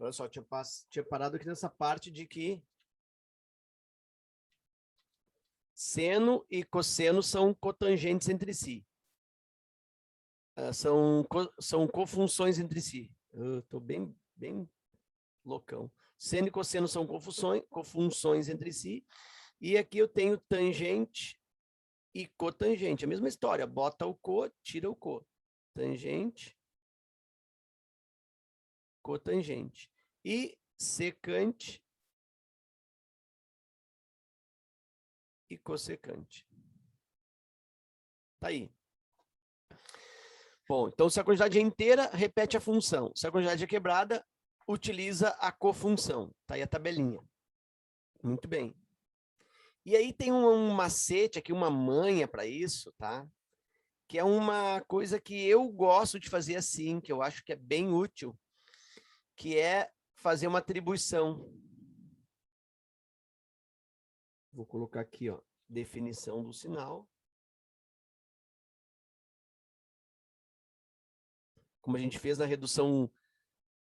Olha só, tinha parado aqui nessa parte de que seno e cosseno são cotangentes entre si. São cofunções entre si. Eu estou bem loucão. Seno e cosseno são cofunções entre si. E aqui eu tenho tangente e cotangente. A mesma história. Bota o co, tira o co. Tangente, cotangente. E secante e cossecante. Tá aí. Bom, então se a quantidade é inteira, repete a função. Se a quantidade é quebrada, utiliza a cofunção. Tá aí a tabelinha. Muito bem. E aí tem um macete aqui, uma manha para isso, tá? Que é uma coisa que eu gosto de fazer assim, que eu acho que é bem útil, que é fazer uma atribuição. Vou colocar aqui, ó, definição do sinal. Como a gente fez na redução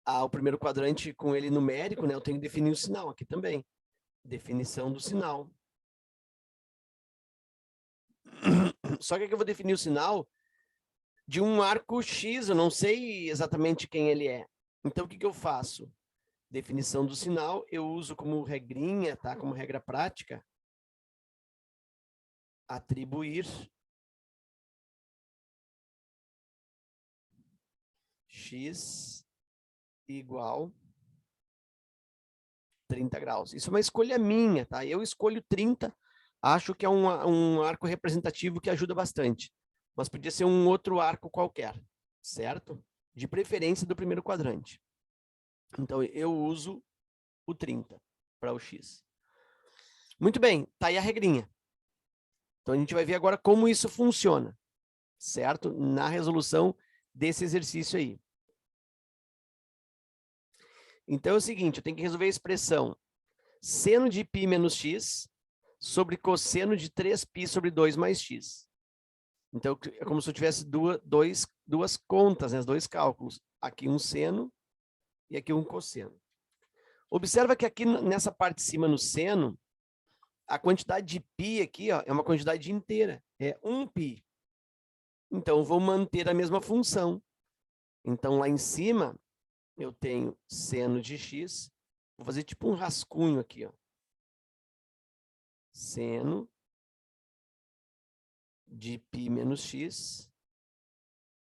ao primeiro quadrante com ele numérico, né? Eu tenho que definir o sinal aqui também. Definição do sinal. Só que aqui eu vou definir o sinal de um arco X, eu não sei exatamente quem ele é. Então, o que eu faço? Definição do sinal, eu uso como regrinha, tá? Como regra prática, atribuir X igual 30 graus. Isso é uma escolha minha, tá? Eu escolho 30, acho que é um arco representativo que ajuda bastante. Mas podia ser um outro arco qualquer, certo? De preferência do primeiro quadrante. Então, eu uso o 30 para o X. Muito bem, tá aí a regrinha. Então, a gente vai ver agora como isso funciona, certo? Na resolução desse exercício aí. Então, é o seguinte, eu tenho que resolver a expressão seno de π menos x sobre cosseno de 3π sobre 2 mais x. Então, é como se eu tivesse duas contas, né? Dois cálculos. Aqui um seno e aqui um cosseno. Observa que aqui nessa parte de cima, no seno, a quantidade de π aqui, ó, é uma quantidade inteira. É 1π. Então, eu vou manter a mesma função. Então, lá em cima, eu tenho seno de x. Vou fazer tipo um rascunho aqui, ó. Seno de π menos x.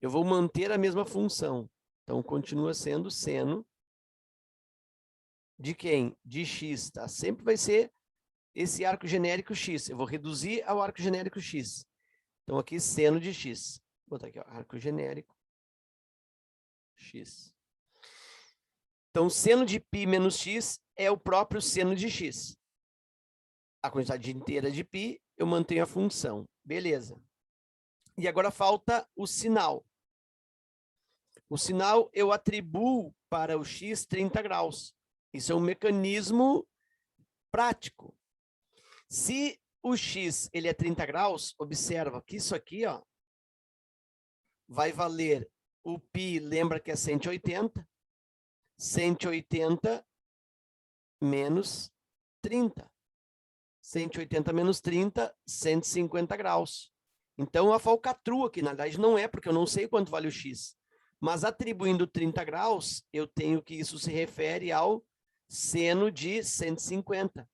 Eu vou manter a mesma função. Então, continua sendo seno de quem? De x, tá? Sempre vai ser esse arco genérico x. Eu vou reduzir ao arco genérico x. Então, aqui, seno de x. Vou botar aqui, ó, arco genérico x. Então, seno de π menos x é o próprio seno de x. A quantidade inteira de π, eu mantenho a função. Beleza. E agora falta o sinal. O sinal eu atribuo para o x 30 graus. Isso é um mecanismo prático. Se o x ele é 30 graus, observa que isso aqui, ó, vai valer o π, lembra que é 180. 180 menos 30. 180 menos 30, 150 graus. Então, a falcatrua aqui, na verdade, não é, porque eu não sei quanto vale o x. Mas atribuindo 30 graus, eu tenho que isso se refere ao seno de 150.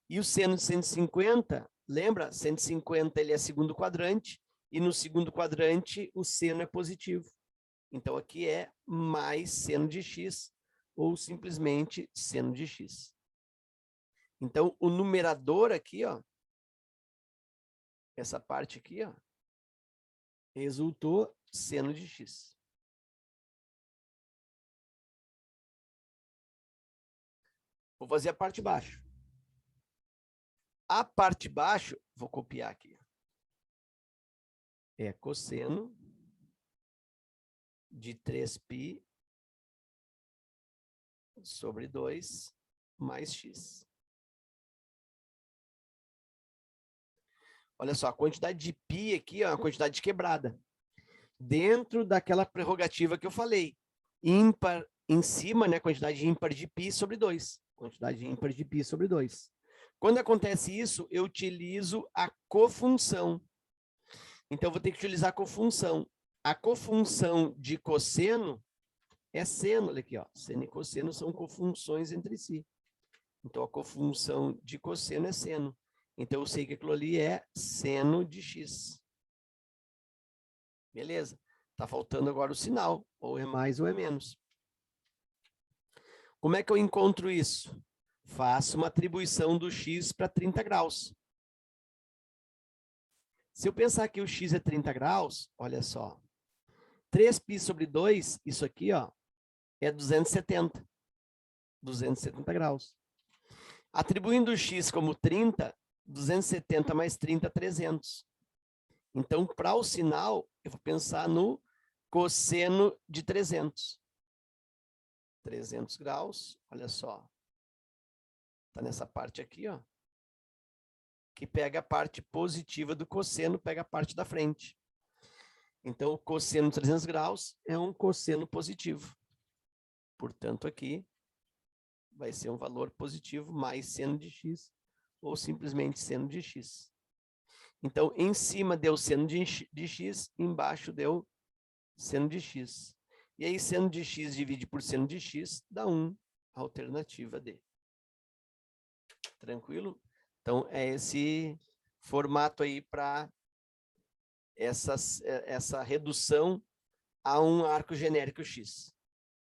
E o seno de 150, lembra? 150 ele é segundo quadrante, e no segundo quadrante o seno é positivo. Então, aqui é mais seno de x, ou simplesmente seno de x. Então, o numerador aqui, ó, essa parte aqui, ó, resultou seno de x. Vou fazer a parte de baixo. A parte de baixo, vou copiar aqui. É cosseno de 3π sobre 2 mais x. Olha só, a quantidade de π aqui é uma quantidade quebrada. Dentro daquela prerrogativa que eu falei. Ímpar em cima, né, quantidade ímpar de π sobre 2. Quantidade ímpar de π sobre 2. Quando acontece isso, eu utilizo a cofunção. Então, eu vou ter que utilizar a cofunção. A cofunção de cosseno é seno. Olha aqui, ó. Seno e cosseno são cofunções entre si. Então, a cofunção de cosseno é seno. Então, eu sei que aquilo ali é seno de x. Beleza. Tá faltando agora o sinal. Ou é mais ou é menos. Como é que eu encontro isso? Faço uma atribuição do x para 30 graus. Se eu pensar que o x é 30 graus, olha só. 3π sobre 2, isso aqui, ó, é 270. 270 graus. Atribuindo o x como 30, 270 mais 30, 300. Então, para o sinal, eu vou pensar no cosseno de 300. 300 graus, olha só. Está nessa parte aqui, ó. Que pega a parte positiva do cosseno, pega a parte da frente. Então, o cosseno de 300 graus é um cosseno positivo. Portanto, aqui vai ser um valor positivo mais seno de x, ou simplesmente seno de x. Então, em cima deu seno de x, embaixo deu seno de x. E aí, seno de x divide por seno de x, dá 1, alternativa D. Tranquilo? Então, é esse formato aí para essa redução a um arco genérico x.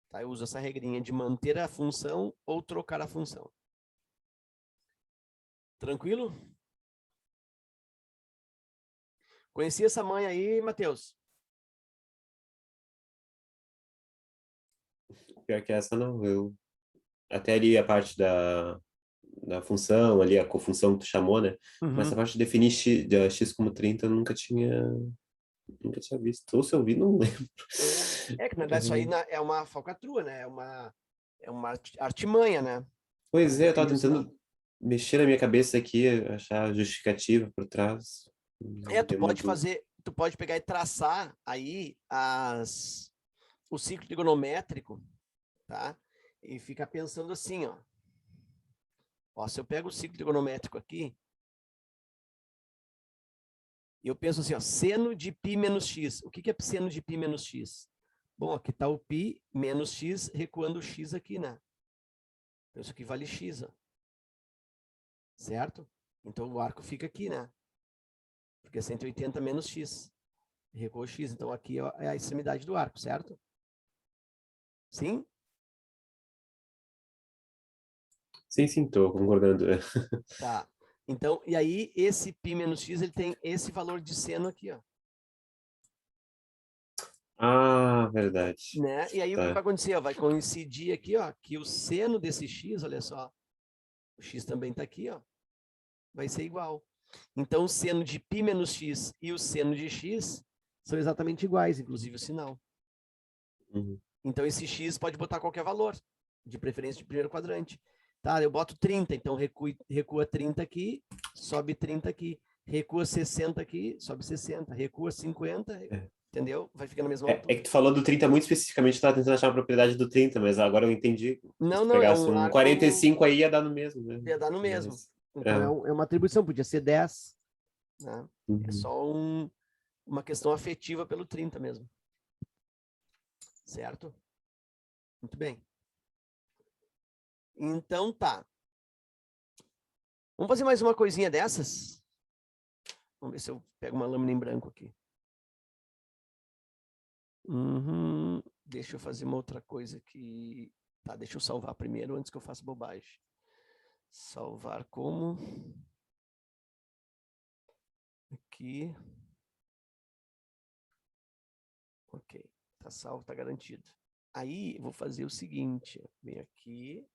Tá? Eu uso essa regrinha de manter a função ou trocar a função. Tranquilo? Conhecia essa mãe aí, Matheus? Pior que essa não, eu até ali a parte da função, ali a cofunção que tu chamou, né? Mas essa Uhum. parte de definir x como 30 eu nunca tinha visto. Ou se eu vi, não lembro. Que na verdade isso aí é uma falcatrua, né? É uma artimanha, né? Para Pois é, eu tava definir o sinal. tentando mexer na minha cabeça aqui, achar justificativa por trás. Tu Deu uma pode dúvida. fazer, tu pode pegar e traçar aí o ciclo trigonométrico, tá? E ficar pensando assim, ó. Ó, se eu pego o ciclo trigonométrico aqui, e eu penso assim, ó, seno de π menos x. O que é seno de π menos x? Bom, aqui está o π menos x, recuando o x aqui, né? Então, isso aqui vale x, ó. Certo? Então, o arco fica aqui, né? Porque é 180 menos x. Recuou x. Então, aqui é a extremidade do arco, certo? Sim? Sim, tô concordando. Tá. Então, e aí, esse π menos x, ele tem esse valor de seno aqui, ó. Ah, verdade. Né? E aí, o que vai Tá. acontecer? Ó, vai coincidir aqui, ó, que o seno desse x, olha só, o x também está aqui, ó, vai ser igual. Então, o seno de π menos x e o seno de x são exatamente iguais, inclusive o sinal. Uhum. Então, esse x pode botar qualquer valor, de preferência de primeiro quadrante. Tá, eu boto 30, então recua 30 aqui, sobe 30 aqui. Recua 60 aqui, sobe 60. Recua 50, É. entendeu? Vai ficar na mesma É altura. que tu falou do 30 muito especificamente, tu tava tentando achar uma propriedade do 30, mas agora eu entendi. Se Não, tu não, é pegasse um um arco, 45 aí ia dar no mesmo, né? ia dar no mesmo. Mas, Então, é. é uma atribuição, podia ser 10, né? É Uhum. só uma questão afetiva pelo 30 mesmo. Certo? Muito bem. Então, tá. Vamos fazer mais uma coisinha dessas? Vamos ver se eu pego uma lâmina em branco aqui. Uhum. Deixa eu fazer uma outra coisa aqui. Tá, deixa eu salvar primeiro antes que eu faça bobagem. Salvar como? Aqui. Ok. Tá salvo, tá garantido. Aí, eu vou fazer o seguinte. Vem aqui.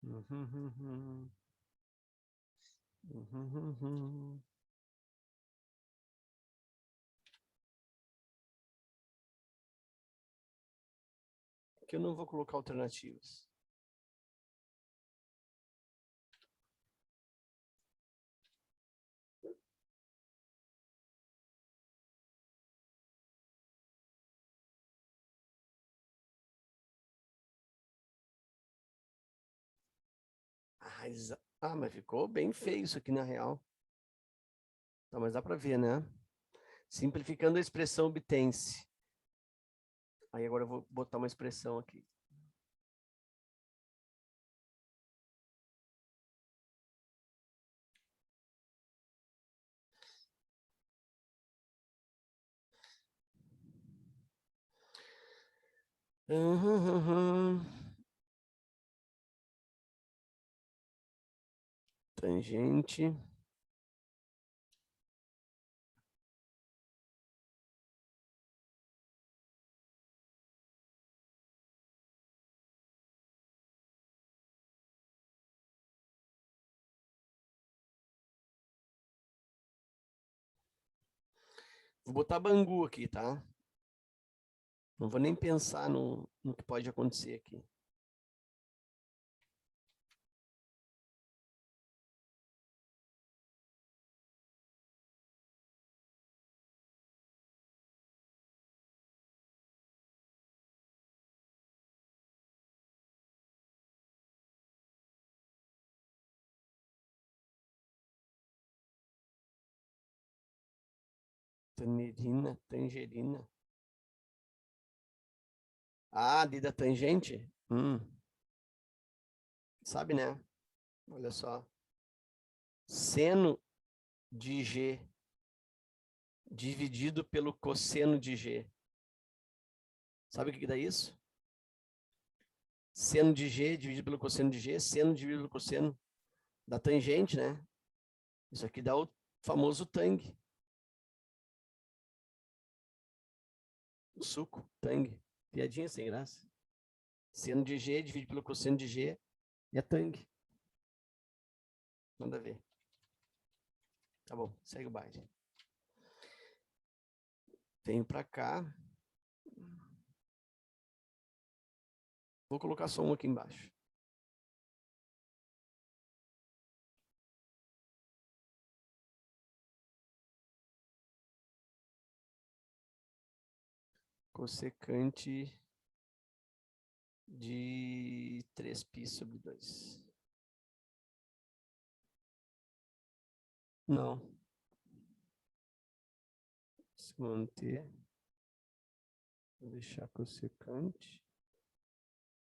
Uhum. Uhum. que eu não vou colocar alternativas. Mas ficou bem feio isso aqui na real. Tá, mas dá para ver, né? Simplificando a expressão obtém-se. Aí agora eu vou botar uma expressão aqui. Tangente. Vou botar Bangu aqui, tá? Não vou nem pensar no que pode acontecer aqui. Tangerina, tangerina. Ah, da tangente? Sabe, né? Olha só. Seno de G dividido pelo cosseno de G. Sabe o que dá isso? Seno de G dividido pelo cosseno de G, seno dividido pelo cosseno da tangente, né? Isso aqui dá o famoso tang. O suco, tang. Piadinha sem graça. Seno de G dividido pelo cosseno de G é tang. Nada a ver. Tá bom, segue o baile. Venho para cá. Vou colocar só um aqui embaixo. Cossecante de 3π sobre 2. Não. Se manter. Vou deixar cossecante.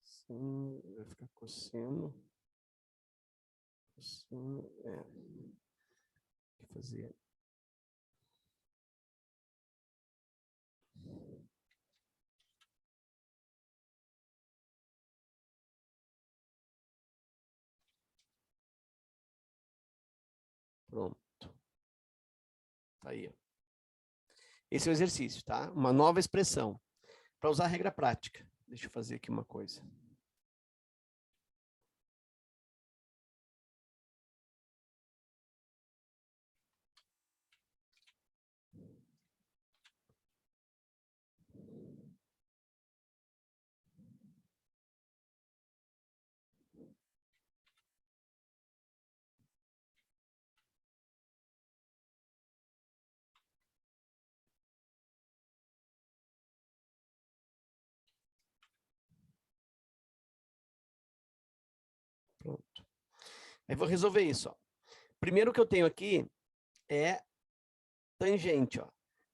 Sim, vai ficar cosseno. Cosseno, o que fazer? Pronto. Tá aí. Esse é o exercício, tá? Uma nova expressão. Para usar a regra prática. Deixa eu fazer aqui uma coisa. Pronto. Aí vou resolver isso, ó. Primeiro que eu tenho aqui é tangente, ó.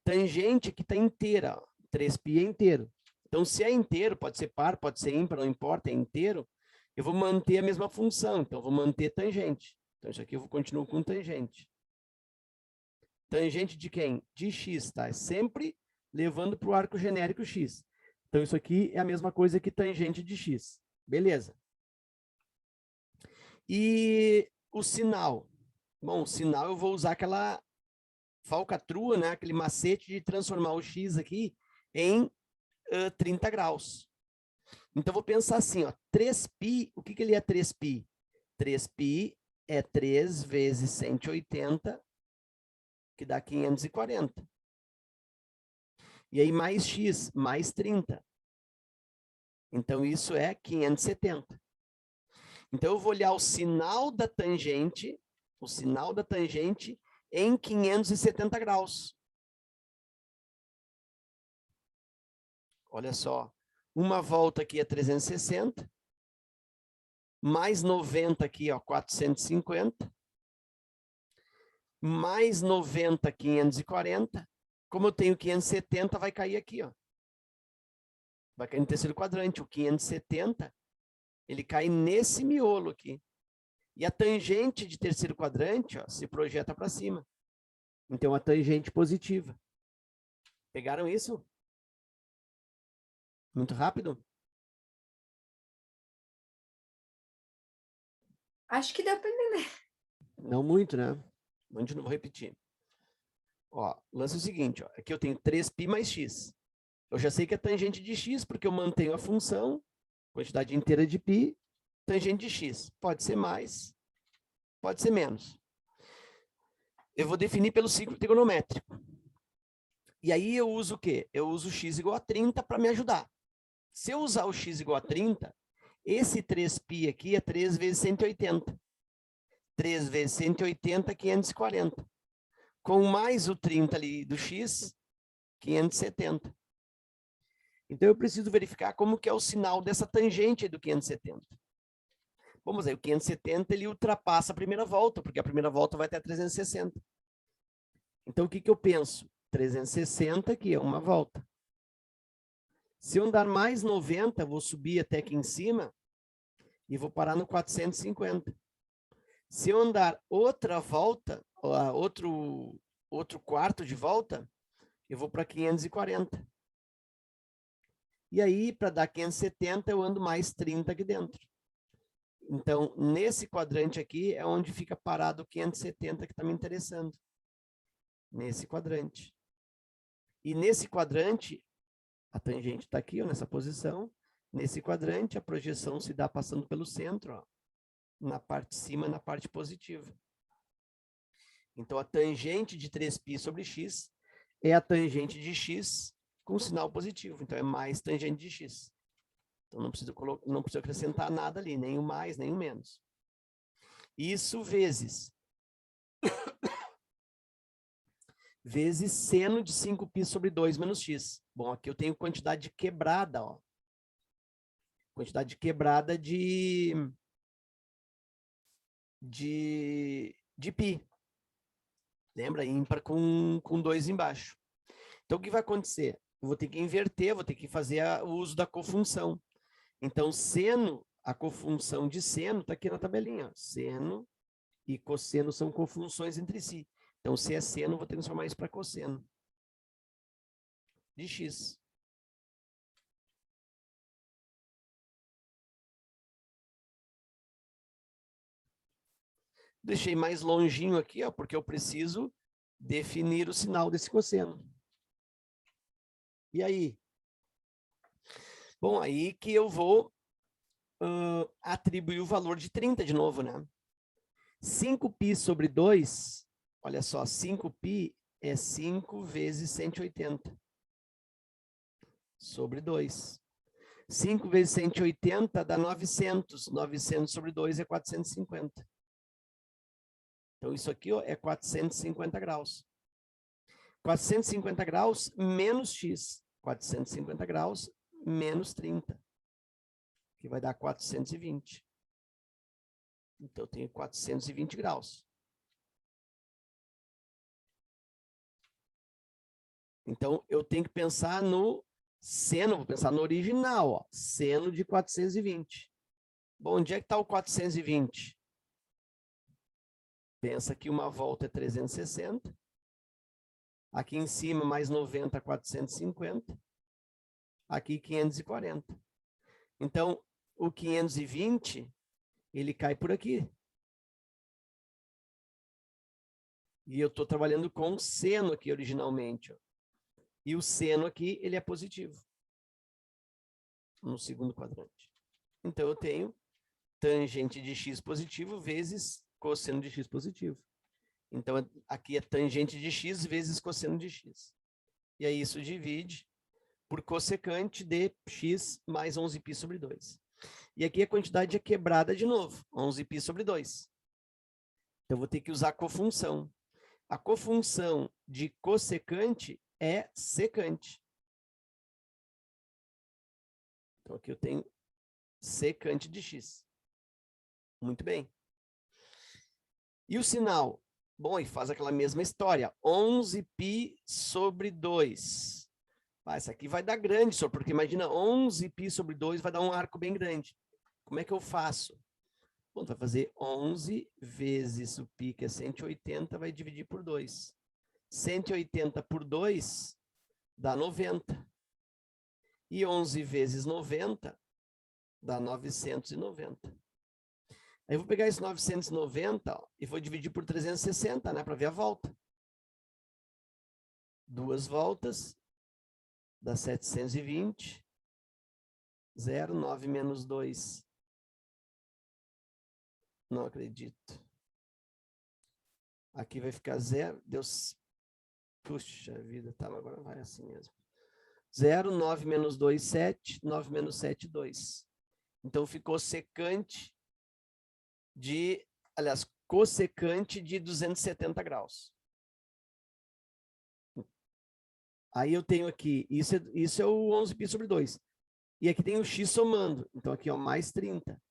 Tangente que está inteira, ó. 3π é inteiro. Então, se é inteiro, pode ser par, pode ser ímpar, não importa, é inteiro, eu vou manter a mesma função. Então, eu vou manter tangente. Então, isso aqui eu continuo com tangente. Tangente de quem? De x, tá? É sempre levando para o arco genérico x. Então, isso aqui é a mesma coisa que tangente de x. Beleza. E o sinal? Bom, o sinal eu vou usar aquela falcatrua, né? Aquele macete de transformar o x aqui em 30 graus. Então, vou pensar assim, ó, 3π, o que ele é 3π? 3π é 3 vezes 180, que dá 540. E aí, mais x, mais 30. Então, isso é 570. Então, eu vou olhar o sinal da tangente em 570 graus. Olha só, uma volta aqui é 360, mais 90 aqui, ó, 450, mais 90, 540. Como eu tenho 570, vai cair aqui, ó. Vai cair no terceiro quadrante. O 570, ele cai nesse miolo aqui. E a tangente de terceiro quadrante, ó, se projeta para cima. Então, a tangente positiva. Pegaram isso? Muito rápido? Acho que deu para entender. Não muito, né? Não vou repetir. Ó, o lance é o seguinte, ó, aqui eu tenho 3π mais x. Eu já sei que é tangente de x, porque eu mantenho a função, quantidade inteira de π, tangente de x. Pode ser mais, pode ser menos. Eu vou definir pelo ciclo trigonométrico. E aí eu uso o quê? Eu uso x igual a 30 para me ajudar. Se eu usar o x igual a 30, esse 3π aqui é 3 vezes 180. 3 vezes 180, 540. Com mais o 30 ali do x, 570. Então, eu preciso verificar como que é o sinal dessa tangente do 570. Vamos aí, o 570 ele ultrapassa a primeira volta, porque a primeira volta vai até 360. Então, o que eu penso? 360 aqui é uma volta. Se eu andar mais 90, vou subir até aqui em cima e vou parar no 450. Se eu andar outra volta, outro quarto de volta, eu vou para 540. E aí, para dar 570, eu ando mais 30 aqui dentro. Então, nesse quadrante aqui é onde fica parado o 570 que está me interessando. Nesse quadrante. E nesse quadrante, a tangente está aqui, ó, nessa posição. Nesse quadrante, a projeção se dá passando pelo centro, ó, na parte de cima, na parte positiva. Então, a tangente de 3π sobre x é a tangente de x com sinal positivo. Então, é mais tangente de x. Então, não preciso acrescentar nada ali, nem o mais, nem o menos. Isso vezes seno de 5π sobre 2 menos x. Bom, aqui eu tenho quantidade quebrada, ó. Quantidade quebrada de π. Lembra? Ímpar com 2 embaixo. Então, o que vai acontecer? Eu vou ter que inverter, vou ter que fazer o uso da cofunção. Então, seno, a cofunção de seno está aqui na tabelinha. Ó. Seno e cosseno são cofunções entre si. Então, se é seno, eu vou transformar isso para cosseno de x. Deixei mais longinho aqui, ó, porque eu preciso definir o sinal desse cosseno. E aí? Bom, aí que eu vou atribuir o valor de 30 de novo, né? 5π sobre 2, olha só, 5π é 5 vezes 180 sobre 2. 5 vezes 180 dá 900. 900 sobre 2 é 450. Então, isso aqui ó, é 450 graus. 450 graus menos x. 450 graus menos 30. Que vai dar 420. Então, eu tenho 420 graus. Então, eu tenho que pensar no seno, vou pensar no original, ó, seno de 420. Bom, onde é que está o 420? Pensa que uma volta é 360. Aqui em cima, mais 90, 450. Aqui, 540. Então, o 520, ele cai por aqui. E eu estou trabalhando com seno aqui originalmente. Ó. E o seno aqui, ele é positivo. No segundo quadrante. Então, eu tenho tangente de x positivo vezes cosseno de x positivo. Então, aqui é tangente de x vezes cosseno de x. E aí, isso divide por cossecante de x mais 11π sobre 2. E aqui a quantidade é quebrada de novo, 11π sobre 2. Então, eu vou ter que usar a cofunção. A cofunção de cossecante é secante. Então, aqui eu tenho secante de x. Muito bem. E o sinal? Bom, e faz aquela mesma história. 11π sobre 2. Ah, essa aqui vai dar grande, senhor, porque imagina 11π sobre 2 vai dar um arco bem grande. Como é que eu faço? Bom, vai fazer 11 vezes o π, que é 180, vai dividir por 2. 180 por 2 dá 90. E 11 vezes 90 dá 990. Aí eu vou pegar esse 990 ó, e vou dividir por 360, né, para ver a volta. 2 voltas dá 720. 0, 9 menos 2. Não acredito. Aqui vai ficar 0. Deus. Puxa vida, tá, agora vai assim mesmo. 0, 9 menos 2, 7. 9 menos 7, 2. Então ficou secante de, aliás, cossecante de 270 graus. Aí eu tenho aqui, isso é o 11π sobre 2. E aqui tem o x somando. Então aqui, ó, mais 30.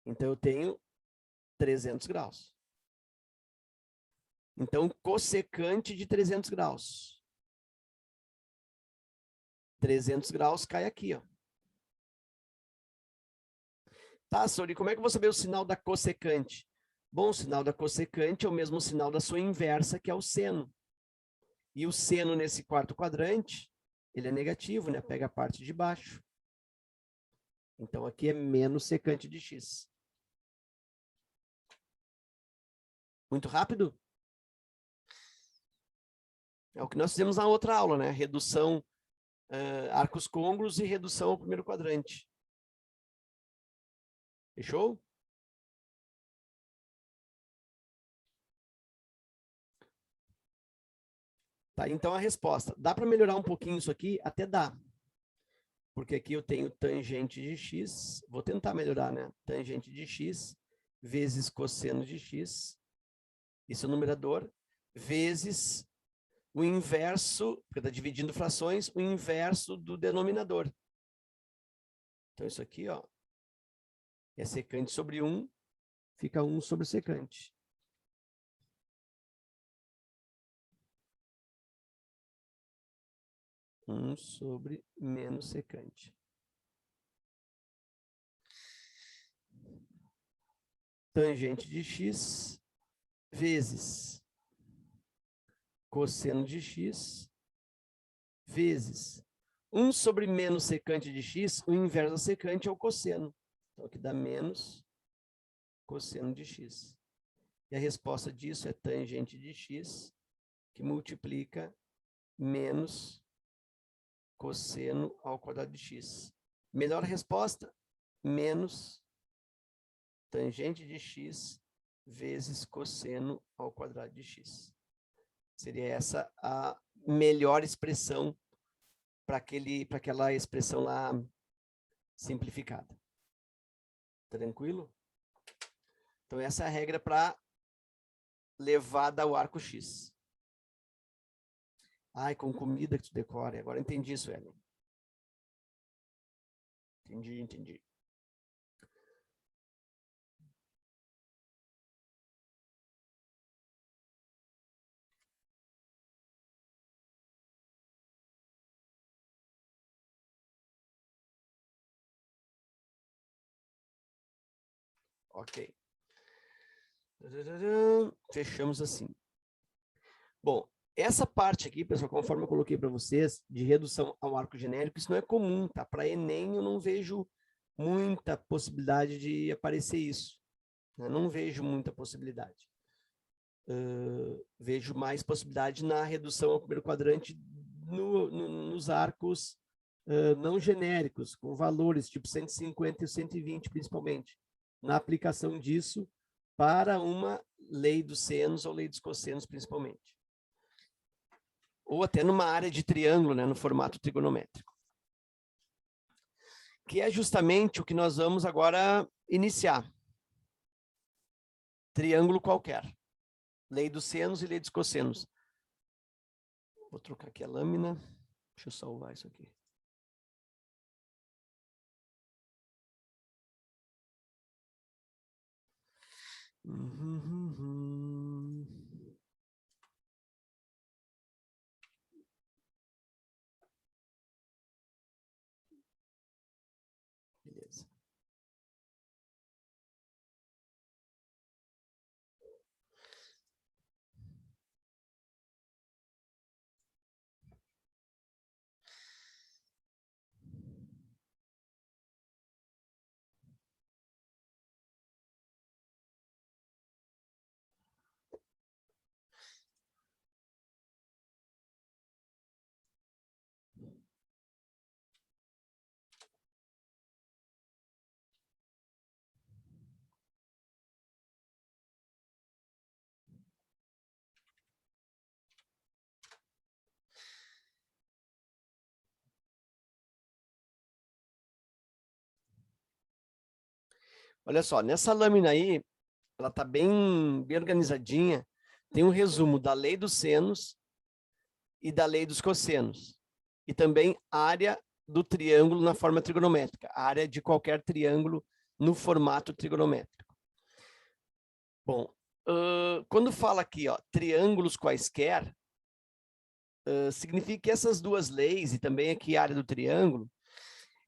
Então eu tenho 300 graus. Então, cossecante de 300 graus. 300 graus cai aqui, ó. Tá, Sori, como é que eu vou saber o sinal da cossecante? Bom, o sinal da cossecante é o mesmo sinal da sua inversa, que é o seno. E o seno nesse quarto quadrante, ele é negativo, né? Pega a parte de baixo. Então, aqui é menos secante de x. Muito rápido? É o que nós fizemos na outra aula, né? Redução, arcos côngruos e redução ao primeiro quadrante. Fechou? Tá, então a resposta. Dá para melhorar um pouquinho isso aqui? Até dá. Porque aqui eu tenho tangente de x. Vou tentar melhorar, né? Tangente de x vezes cosseno de x. Isso é o numerador. Vezes o inverso, porque está dividindo frações, o inverso do denominador. Então, isso aqui, ó, é secante sobre 1, fica 1 sobre secante. Um sobre menos secante. Tangente de x vezes cosseno de x vezes 1 sobre menos secante de x, o inverso da secante é o cosseno. Então, aqui dá menos cosseno de x. E a resposta disso é tangente de x, que multiplica menos cosseno ao quadrado de x. Melhor resposta, menos tangente de x vezes cosseno ao quadrado de x. Seria essa a melhor expressão para aquela expressão lá simplificada. Tranquilo? Então, essa é a regra para levada ao arco X. Ai, com comida que tu decora. Agora entendi isso, Ellen. Entendi. Ok. Fechamos assim. Bom, essa parte aqui, pessoal, conforme eu coloquei para vocês, de redução ao arco genérico, isso não é comum, tá? Para Enem eu não vejo muita possibilidade de aparecer isso. Eu não vejo muita possibilidade. Vejo mais possibilidade na redução ao primeiro quadrante nos arcos não genéricos, com valores tipo 150 e 120, principalmente. Na aplicação disso para uma lei dos senos ou lei dos cossenos, principalmente. Ou até numa área de triângulo, né, no formato trigonométrico. Que é justamente o que nós vamos agora iniciar. Triângulo qualquer. Lei dos senos e lei dos cossenos. Vou trocar aqui a lâmina. Deixa eu salvar isso aqui. Beleza. Olha só, nessa lâmina aí, ela está bem organizadinha. Tem um resumo da lei dos senos e da lei dos cossenos. E também área do triângulo na forma trigonométrica. A área de qualquer triângulo no formato trigonométrico. Bom, quando fala aqui, ó, triângulos quaisquer, significa que essas duas leis, e também aqui a área do triângulo,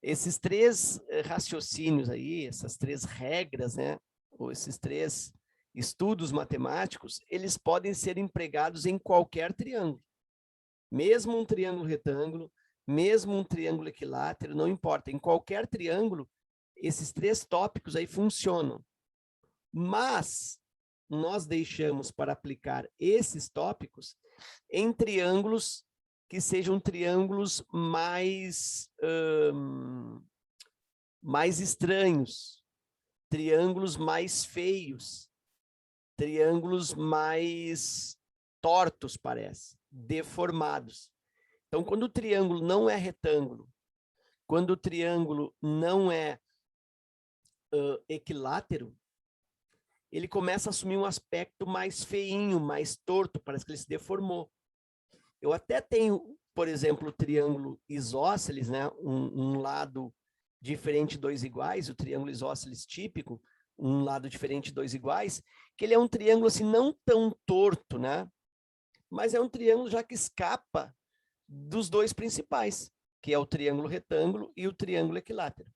esses três raciocínios aí, essas três regras, né, ou esses três estudos matemáticos, eles podem ser empregados em qualquer triângulo. Mesmo um triângulo retângulo, mesmo um triângulo equilátero, não importa. Em qualquer triângulo, esses três tópicos aí funcionam. Mas nós deixamos para aplicar esses tópicos em triângulos que sejam triângulos mais estranhos, triângulos mais feios, triângulos mais tortos, parece, deformados. Então, quando o triângulo não é retângulo, quando o triângulo não é equilátero, ele começa a assumir um aspecto mais feinho, mais torto, parece que ele se deformou. Eu até tenho, por exemplo, o triângulo isósceles, né? Um lado diferente, dois iguais, o triângulo isósceles típico, um lado diferente, dois iguais, que ele é um triângulo assim não tão torto, né? Mas é um triângulo já que escapa dos dois principais, que é o triângulo retângulo e o triângulo equilátero.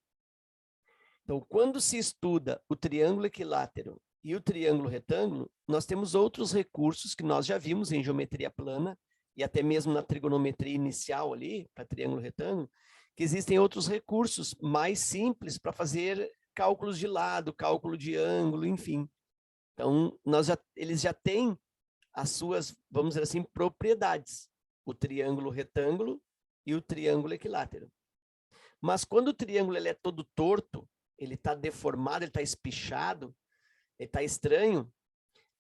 Então, quando se estuda o triângulo equilátero e o triângulo retângulo, nós temos outros recursos que nós já vimos em geometria plana e até mesmo na trigonometria inicial ali, para triângulo retângulo, que existem outros recursos mais simples para fazer cálculos de lado, cálculo de ângulo, enfim. Então, eles já têm as suas, vamos dizer assim, propriedades. O triângulo retângulo e o triângulo equilátero. Mas quando o triângulo ele é todo torto, ele está deformado, ele está espichado, ele está estranho,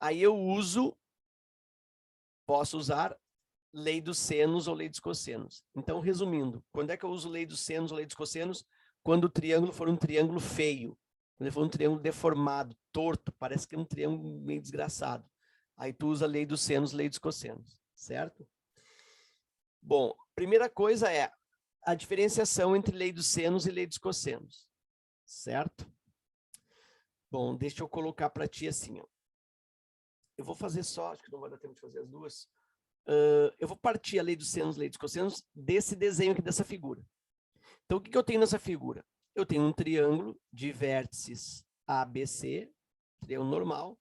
aí eu posso usar lei dos senos ou lei dos cossenos. Então, resumindo, quando é que eu uso lei dos senos ou lei dos cossenos? Quando o triângulo for um triângulo feio, quando ele for um triângulo deformado, torto, parece que é um triângulo meio desgraçado. Aí tu usa lei dos senos, lei dos cossenos, certo? Bom, primeira coisa é a diferenciação entre lei dos senos e lei dos cossenos, certo? Bom, deixa eu colocar para ti assim, ó. Eu vou fazer só, acho que não vai dar tempo de fazer as duas. Eu vou partir a lei dos senos, lei dos cossenos, desse desenho aqui, dessa figura. Então, o que eu tenho nessa figura? Eu tenho um triângulo de vértices ABC, triângulo normal.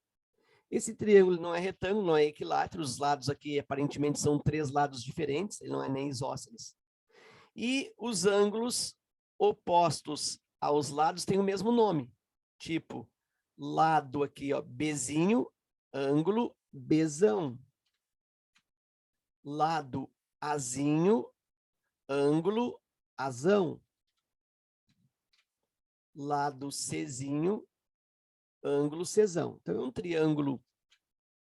Esse triângulo não é retângulo, não é equilátero, os lados aqui aparentemente são três lados diferentes, ele não é nem isósceles. E os ângulos opostos aos lados têm o mesmo nome, tipo, lado aqui, ó, Bzinho, ângulo Bzão. Lado Azinho, ângulo Azão. Lado Czinho, ângulo Czão. Então, é um triângulo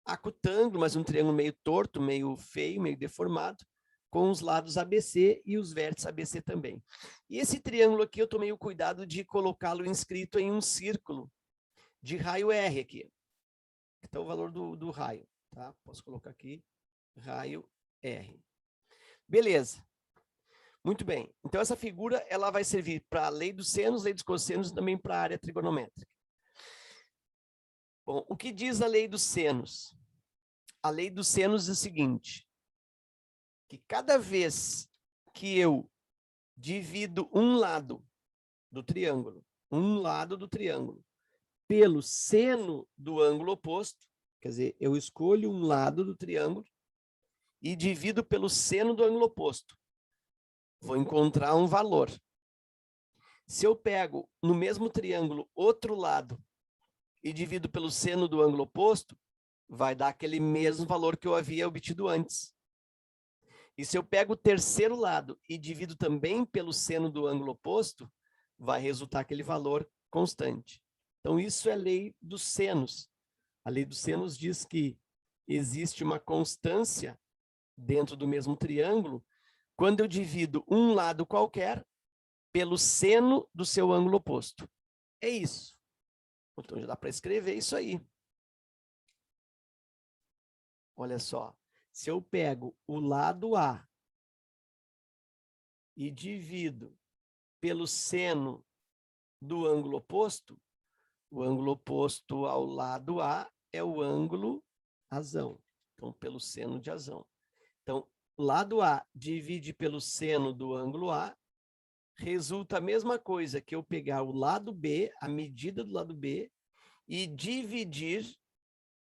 acutângulo, mas um triângulo meio torto, meio feio, meio deformado. com os lados ABC e os vértices ABC também. E esse triângulo aqui, eu tomei o cuidado de colocá-lo inscrito em um círculo de raio R aqui. Então, o valor do raio, tá? Posso colocar aqui, raio R. Beleza. Muito bem. Então, essa figura, ela vai servir para a lei dos senos, lei dos cossenos e também para a área trigonométrica. Bom, o que diz a lei dos senos? A lei dos senos é o seguinte, que cada vez que eu divido um lado do triângulo, pelo seno do ângulo oposto, quer dizer, eu escolho um lado do triângulo e divido pelo seno do ângulo oposto. Vou encontrar um valor. Se eu pego no mesmo triângulo outro lado e divido pelo seno do ângulo oposto, vai dar aquele mesmo valor que eu havia obtido antes. E se eu pego o terceiro lado e divido também pelo seno do ângulo oposto, vai resultar aquele valor constante. Então, isso é a lei dos senos. A lei dos senos diz que existe uma constância dentro do mesmo triângulo quando eu divido um lado qualquer pelo seno do seu ângulo oposto. É isso. Então, já dá para escrever isso aí. Olha só. Se eu pego o lado A e divido pelo seno do ângulo oposto, o ângulo oposto ao lado A é o ângulo azão. Então, pelo seno de azão. Então, lado A divide pelo seno do ângulo A, resulta a mesma coisa que eu pegar o lado B, a medida do lado B, e dividir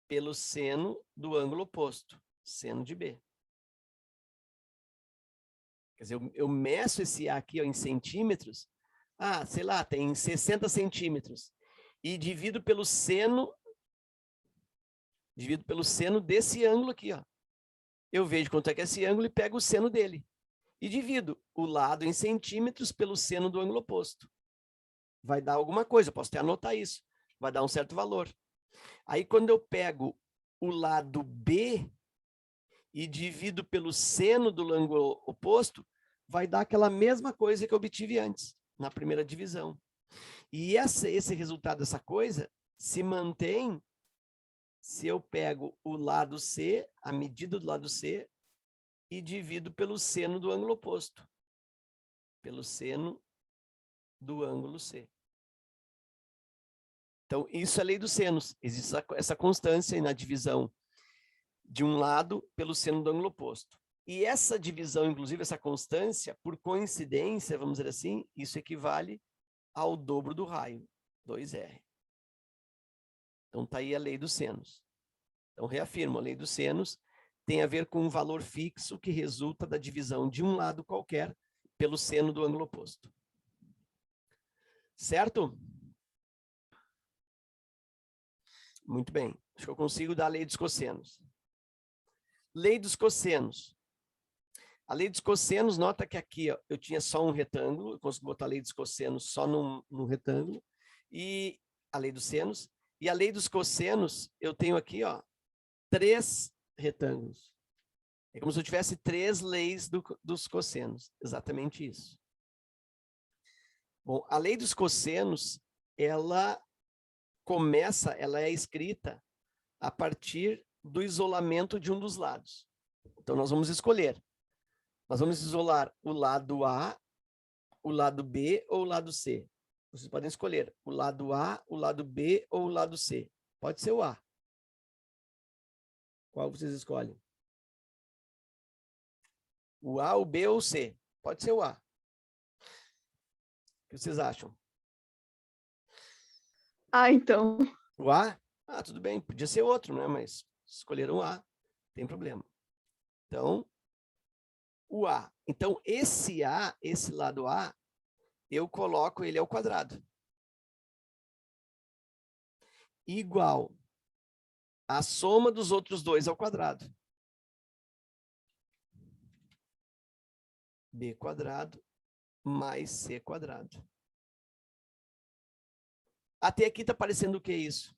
pelo seno do ângulo oposto, seno de B. Quer dizer, eu meço esse A aqui ó, em centímetros, sei lá, tem 60 centímetros, e divido pelo seno desse ângulo aqui, ó. Eu vejo quanto é que é esse ângulo e pego o seno dele. E divido o lado em centímetros pelo seno do ângulo oposto. Vai dar alguma coisa, eu posso até anotar isso. Vai dar um certo valor. Aí, quando eu pego o lado B e divido pelo seno do ângulo oposto, vai dar aquela mesma coisa que eu obtive antes, na primeira divisão. E esse resultado dessa coisa se mantém se eu pego o lado C, a medida do lado C, e divido pelo seno do ângulo oposto. Pelo seno do ângulo C. Então, isso é a lei dos senos. Existe essa constância na divisão de um lado pelo seno do ângulo oposto. E essa divisão, inclusive essa constância, por coincidência, vamos dizer assim, isso equivale ao dobro do raio, 2R. Então, está aí a lei dos senos. Então, reafirmo, a lei dos senos tem a ver com um valor fixo que resulta da divisão de um lado qualquer pelo seno do ângulo oposto. Certo? Muito bem. Acho que eu consigo dar a lei dos cossenos. Lei dos cossenos. A lei dos cossenos, nota que aqui ó, eu tinha só um retângulo, eu consigo botar a lei dos cossenos só num retângulo, e a lei dos senos. E a lei dos cossenos, eu tenho aqui ó, 3 retângulos. É como se eu tivesse 3 leis dos cossenos. Exatamente isso. Bom, a lei dos cossenos, ela é escrita a partir do isolamento de um dos lados. Então, nós vamos escolher. Nós vamos isolar o lado A, o lado B ou o lado C. Vocês podem escolher o lado A, o lado B ou o lado C. Pode ser o A. Qual vocês escolhem? O A, o B ou o C? Pode ser o A. O que vocês acham? Então. O A? Tudo bem, podia ser outro, né? Mas escolheram o A, não tem problema. Então, o A. Então, esse A, esse lado A, eu coloco ele ao quadrado. Igual a soma dos outros dois ao quadrado. B quadrado mais C quadrado. Até aqui está parecendo o que é isso?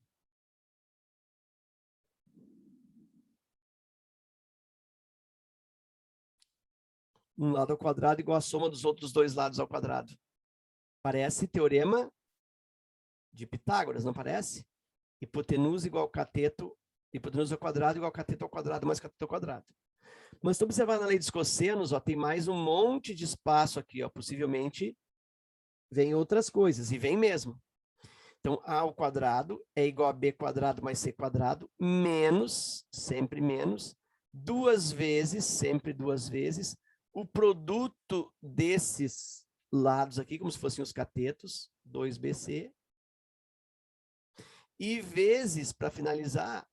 Um lado ao quadrado igual a soma dos outros dois lados ao quadrado. Parece teorema de Pitágoras, não parece? Hipotenusa igual cateto, hipotenusa ao quadrado igual cateto ao quadrado mais cateto ao quadrado. Mas se tu observar na lei dos cossenos, ó, tem mais um monte de espaço aqui, ó, possivelmente vem outras coisas, e vem mesmo. Então, A ao quadrado é igual a B quadrado mais C quadrado, menos, sempre menos, duas vezes, sempre duas vezes, o produto desses lados aqui, como se fossem os catetos, 2BC, e vezes, para finalizar,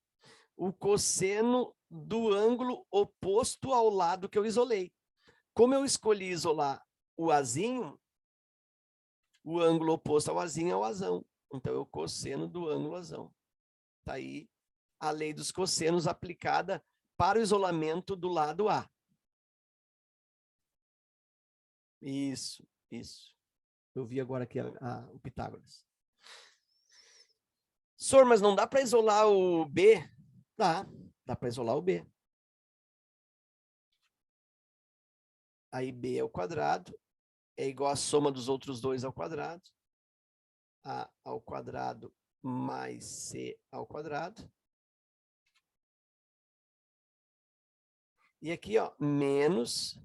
o cosseno do ângulo oposto ao lado que eu isolei. Como eu escolhi isolar o Azinho, o ângulo oposto ao Azinho é o Azão. Então, é o cosseno do ângulo Azão. Está aí a lei dos cossenos aplicada para o isolamento do lado A. Isso, isso. Eu vi agora aqui o Pitágoras. Senhor, mas não dá para isolar o B? Dá para isolar o B. Aí B ao quadrado é igual à soma dos outros dois ao quadrado. A ao quadrado mais C ao quadrado. E aqui, ó, menos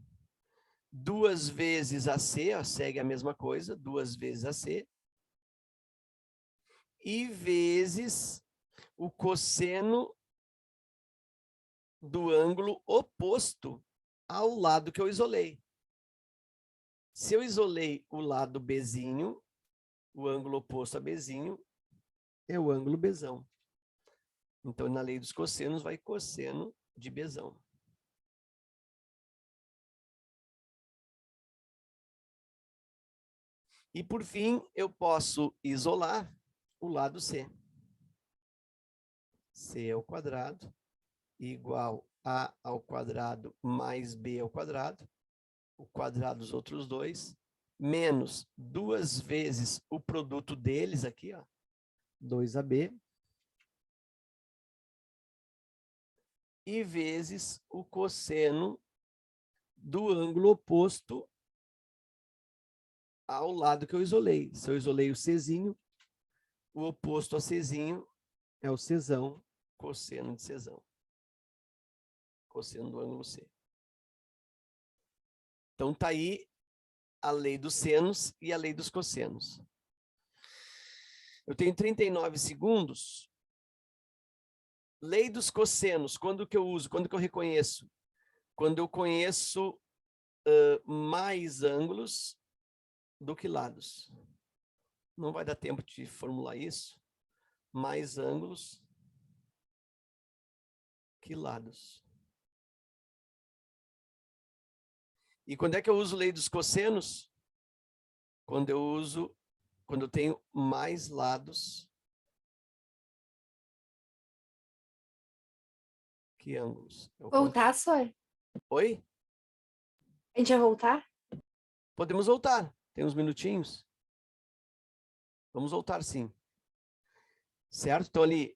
duas vezes AC, ó, segue a mesma coisa, duas vezes AC. E vezes o cosseno do ângulo oposto ao lado que eu isolei. Se eu isolei o lado Bzinho, o ângulo oposto a Bzinho é o ângulo Bzão. Então, na lei dos cossenos, vai cosseno de Bzão. E, por fim, eu posso isolar o lado C. C ao quadrado igual a ao quadrado mais B ao quadrado, o quadrado dos outros dois, menos duas vezes o produto deles aqui, ó, 2AB, e vezes o cosseno do ângulo oposto ao lado que eu isolei. Se eu isolei o Czinho, o oposto a Czinho é o Czão, cosseno de Czão. Cosseno do ângulo C. Então, tá aí a lei dos senos e a lei dos cossenos. Eu tenho 39 segundos. Lei dos cossenos, quando que eu uso? Quando que eu reconheço? Quando eu conheço mais ângulos do que lados. Não vai dar tempo de formular isso. Mais ângulos que lados. E quando é que eu uso lei dos cossenos? Quando eu tenho mais lados que ângulos. Voltar, Sor? Oi? A gente vai voltar? Podemos voltar. Tem uns minutinhos. Vamos voltar, sim. Certo? Então, ali,